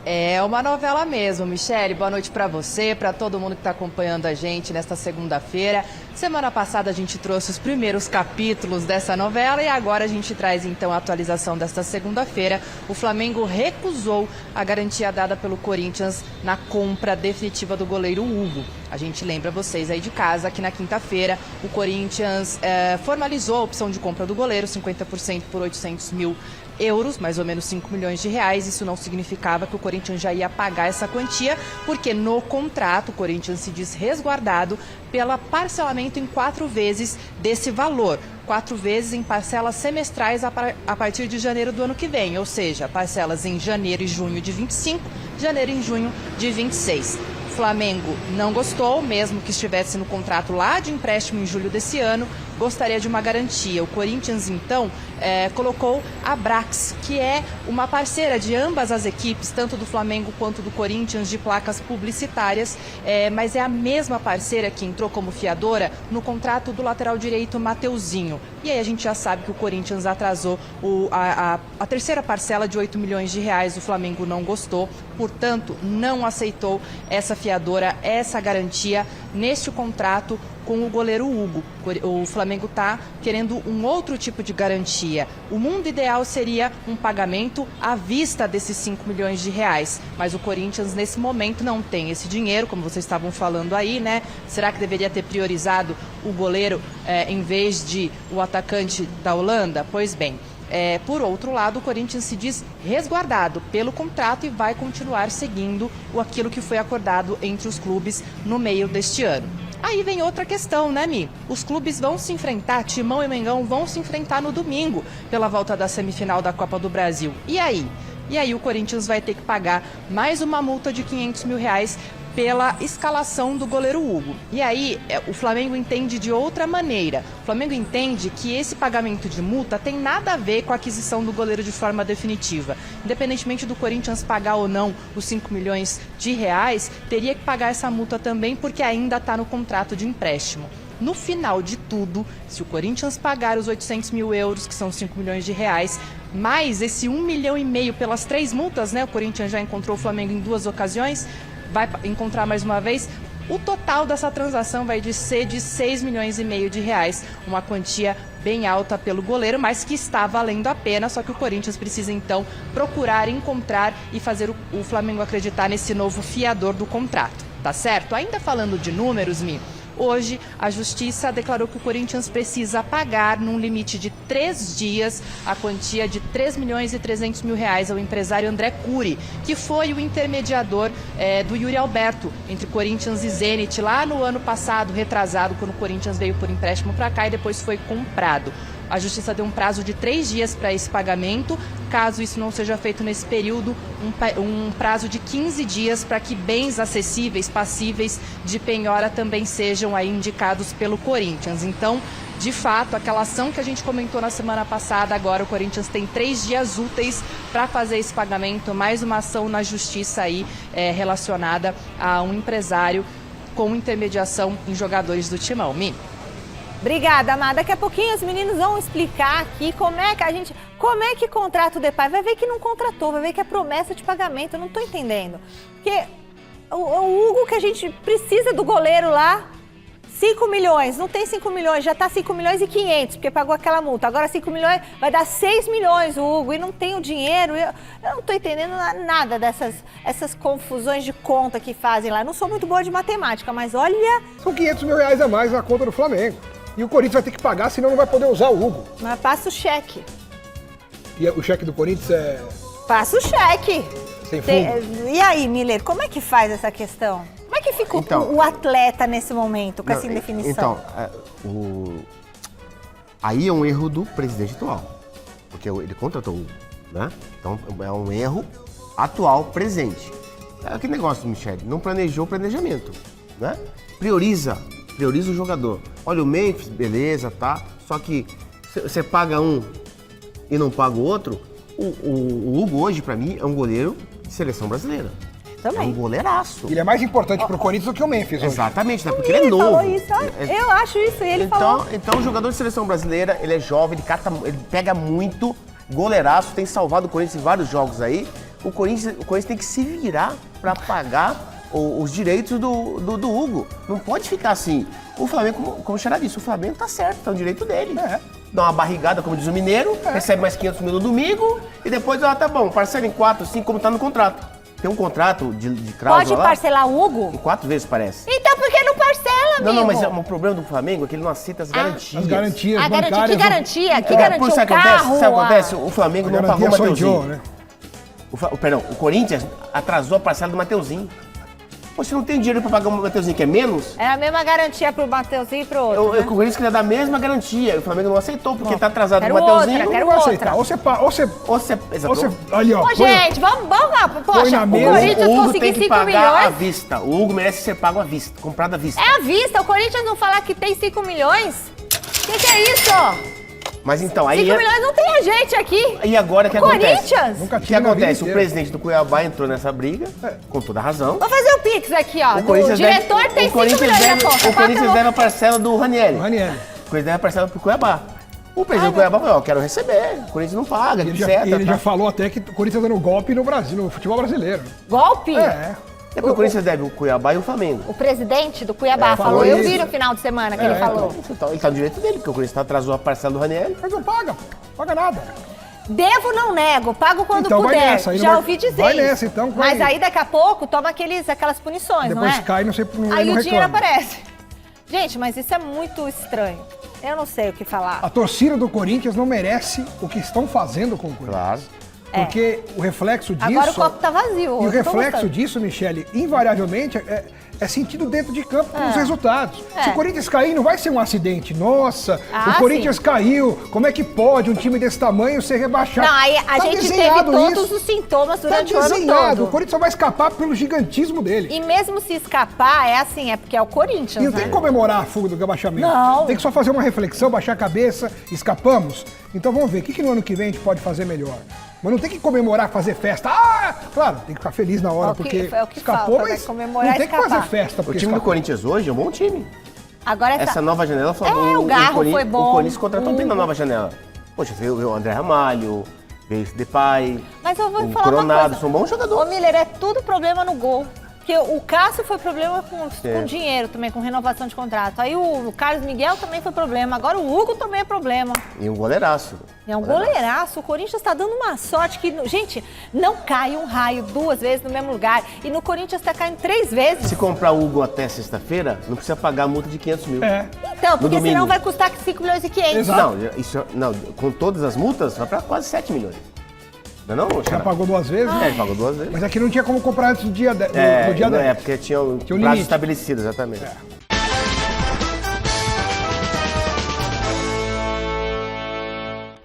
É uma novela mesmo, Michele. Boa noite para você, para todo mundo que está acompanhando a gente nesta segunda-feira. Semana passada a gente trouxe os primeiros capítulos dessa novela e agora a gente traz então a atualização desta segunda-feira. O Flamengo recusou a garantia dada pelo Corinthians na compra definitiva do goleiro Hugo. A gente lembra vocês aí de casa que na quinta-feira o Corinthians formalizou a opção de compra do goleiro, 50% por 800 mil euros, mais ou menos 5 milhões de reais. Isso não significava que o Corinthians já ia pagar essa quantia, porque no contrato o Corinthians se diz resguardado pelo parcelamento em 4 vezes desse valor. 4 vezes em parcelas semestrais a partir de janeiro do ano que vem, ou seja, parcelas em janeiro e junho de 25, janeiro e junho de 26. O Flamengo não gostou, mesmo que estivesse no contrato lá de empréstimo em julho desse ano, gostaria de uma garantia. O Corinthians, então, colocou a Brax, que é uma parceira de ambas as equipes, tanto do Flamengo quanto do Corinthians, de placas publicitárias, mas é a mesma parceira que entrou como fiadora no contrato do lateral direito Mateuzinho. E aí a gente já sabe que o Corinthians atrasou a terceira parcela de 8 milhões de reais, o Flamengo não gostou, portanto, não aceitou essa fiadora, essa garantia neste contrato com o goleiro Hugo. O Flamengo está querendo um outro tipo de garantia. O mundo ideal seria um pagamento à vista desses 5 milhões de reais, mas o Corinthians nesse momento não tem esse dinheiro, como vocês estavam falando aí, né? Será que deveria ter priorizado o goleiro em vez de o atacante da Holanda? Pois bem, por outro lado, o Corinthians se diz resguardado pelo contrato e vai continuar seguindo aquilo que foi acordado entre os clubes no meio deste ano. Aí vem outra questão, né, Mi? Os clubes vão se enfrentar, Timão e Mengão vão se enfrentar no domingo pela volta da semifinal da Copa do Brasil. E aí? E aí o Corinthians vai ter que pagar mais uma multa de 500 mil reais pela escalação do goleiro Hugo. E aí o Flamengo entende de outra maneira. O Flamengo entende que esse pagamento de multa tem nada a ver com a aquisição do goleiro de forma definitiva. Independentemente do Corinthians pagar ou não os 5 milhões de reais, teria que pagar essa multa também porque ainda está no contrato de empréstimo. No final de tudo, se o Corinthians pagar os 800 mil euros, que são 5 milhões de reais, mais esse 1,5 milhão pelas 3 multas, né? O Corinthians já encontrou o Flamengo em 2 ocasiões, vai encontrar mais uma vez, o total dessa transação vai ser de 6 milhões e meio de reais, uma quantia bem alta pelo goleiro, mas que está valendo a pena, só que o Corinthians precisa então procurar, encontrar e fazer o Flamengo acreditar nesse novo fiador do contrato, tá certo? Ainda falando de números, Mi, hoje a Justiça declarou que o Corinthians precisa pagar num limite de 3 dias a quantia de 3 milhões e 300 mil reais ao empresário André Cury, que foi o intermediador do Yuri Alberto entre Corinthians e Zenit lá no ano passado, retrasado, quando o Corinthians veio por empréstimo para cá e depois foi comprado. A Justiça deu um prazo de 3 dias para esse pagamento. Caso isso não seja feito nesse período, um prazo de 15 dias para que bens acessíveis, passíveis de penhora também sejam aí indicados pelo Corinthians. Então, de fato, aquela ação que a gente comentou na semana passada, agora o Corinthians tem 3 dias úteis para fazer esse pagamento, mais uma ação na Justiça aí relacionada a um empresário com intermediação em jogadores do Timão. Mi. Obrigada, Amada. Daqui a pouquinho os meninos vão explicar aqui como é que contrata o Depay. Vai ver que não contratou, vai ver que é promessa de pagamento. Eu não estou entendendo. Porque o Hugo que a gente precisa do goleiro lá, 5 milhões, não tem 5 milhões, já está 5 milhões e 500, porque pagou aquela multa. Agora 5 milhões, vai dar 6 milhões o Hugo e não tem o dinheiro. Eu não estou entendendo nada essas confusões de conta que fazem lá. Eu não sou muito boa de matemática, mas olha... São 500 mil reais a mais na conta do Flamengo. E o Corinthians vai ter que pagar, senão não vai poder usar o Hugo. Mas passa o cheque. E o cheque do Corinthians é... Passa o cheque. Sem fundo. E aí, Miller, como é que faz essa questão? Como é que fica o atleta nesse momento, com essa indefinição? Aí é um erro do presidente atual, porque ele contratou o Hugo, né? Então é um erro atual, presente. É aquele negócio, Michele, não planejou o planejamento, né? Prioriza o jogador. Olha, o Memphis, beleza, tá? Só que você paga um e não paga o outro. O Hugo hoje, pra mim, é um goleiro de seleção brasileira. Também. É um goleiraço. Ele é mais importante pro Corinthians do que o Memphis hoje. Exatamente, né? Porque ele é novo. Falou isso, eu acho isso, e ele falou. Então, o jogador de seleção brasileira, ele é jovem, ele pega muito, goleiraço, tem salvado o Corinthians em vários jogos aí. O Corinthians tem que se virar para pagar os direitos do Hugo. Não pode ficar assim. O Flamengo, como o Xará disse, o Flamengo tá certo, tá no direito dele. Dá uma barrigada, como diz o mineiro, recebe mais 500 mil no domingo e depois, tá bom, parcela em 4, 5, como tá no contrato. Tem um contrato de cláusula Pode lá, parcelar o Hugo? em 4 vezes, parece. Então por que não parcela, amigo? Não, mas o problema do Flamengo é que ele não aceita as garantias. As garantias A garantia, bancárias. que garantia? Que Por garantia? isso O sabe o que acontece? carro? Sabe o que acontece? O Flamengo A não pagou garantia o sou eu, Mateuzinho. né? O Corinthians atrasou a parcela do Mateuzinho. Pô, você não tem dinheiro pra pagar o Mateuzinho, que é menos? É a mesma garantia pro Mateuzinho e pro outro. O Corinthians queria dar a mesma garantia. O Flamengo não aceitou, porque tá atrasado Quero o Mateuzinho. outra, quero Não vai outra. aceitar. Ou você... Exato. Ali, ó. Ô, põe- gente, vamos lá. Poxa, na o mesa. Corinthians O Hugo conseguir tem que 5 pagar à milhões. vista. O Hugo merece ser pago à vista, comprado à vista. É à vista. O Corinthians não falar que tem 5 milhões? Que é isso? Mas então, 5 aí... milhões não tem a gente aqui. E agora o que acontece? Corinthians? Nunca O que tive na vida acontece? O inteira. presidente do Cuiabá entrou nessa briga, com toda a razão. Vou fazer o Pix aqui, ó. O Corinthians O diretor deve, tem o 5 Corinthians milhões deve, na conta. O Corinthians deve a parcela do Ranieri. O Ranieri. O Corinthians deve a parcela pro Cuiabá. O presidente do Cuiabá falou, quero receber. O Corinthians não paga, Ele, etc. ele já falou até que o Corinthians tá dando golpe no Brasil, no futebol brasileiro. Golpe? É. É porque o Corinthians deve o Cuiabá e o Flamengo. O presidente do Cuiabá falou. falou Eu isso. vi no final de semana que ele falou. Então, ele tá no direito dele, porque o Corinthians atrasou a parcela do Ranieri. Mas não paga, pô. Paga nada. Devo, não nego. Pago quando Então vai puder. nessa, aí não Já vai- ouvi dizer vai isso. nessa, então, vai. Mas aí daqui a pouco toma aquelas punições, não Depois é? cai, não sei por Aí não o dinheiro reclama. aparece. Gente, mas isso é muito estranho. Eu não sei o que falar. A torcida do Corinthians não merece o que estão fazendo com o Corinthians. Claro. Porque o reflexo disso... Agora o copo tá vazio. E eu o tô reflexo gostando. disso, Michele, invariavelmente é sentido dentro de campo com os resultados. É. Se o Corinthians cair, não vai ser um acidente. Nossa, Ah, o Corinthians sim. caiu. Como é que pode um time desse tamanho ser rebaixado? Não, aí a Tá gente teve desenhado todos isso. os sintomas Tá durante o ano desenhado. todo. O Corinthians só vai escapar pelo gigantismo dele. E mesmo se escapar, é assim, é porque é o Corinthians, E não né? tem que comemorar a fuga do rebaixamento. Não. Tem que só fazer uma reflexão, baixar a cabeça, escapamos. Então vamos ver, o que no ano que vem a gente pode fazer melhor? Mas não tem que comemorar, fazer festa. Ah! Claro, tem que ficar feliz na hora, É o que- porque é o que escapou, falta, né? mas Comemorar não e tem que escapar. fazer festa. O porque time do escapou. Corinthians hoje é um bom time. Agora Essa nova janela, o Garro Corinthians- foi bom. O Corinthians contratou bem na nova janela. Poxa, veio o André Ramalho, veio esse Depay, Mas eu vou o falar uma Coronado, coisa. são bons Ô, jogadores. Miller, é tudo problema no gol. Porque o Cássio foi problema com dinheiro também, com renovação de contrato. Aí o Carlos Miguel também foi problema. Agora o Hugo também é problema. E um goleiraço. É um goleiraço. O Corinthians tá dando uma sorte que... Gente, não cai um raio 2 vezes no mesmo lugar. E no Corinthians tá caindo 3 vezes. Se comprar o Hugo até sexta-feira, não precisa pagar a multa de 500 mil. É. Então, porque domingo. senão vai custar 5 milhões e 500. Exato. Não, com todas as multas, vai pra quase 7 milhões. Não é não, Já Xará? pagou 2 vezes? É, ele pagou 2 vezes. Mas aqui não tinha como comprar antes do dia, no dia não 10. é, porque tinha o Tinha um prazo limite. estabelecido, exatamente.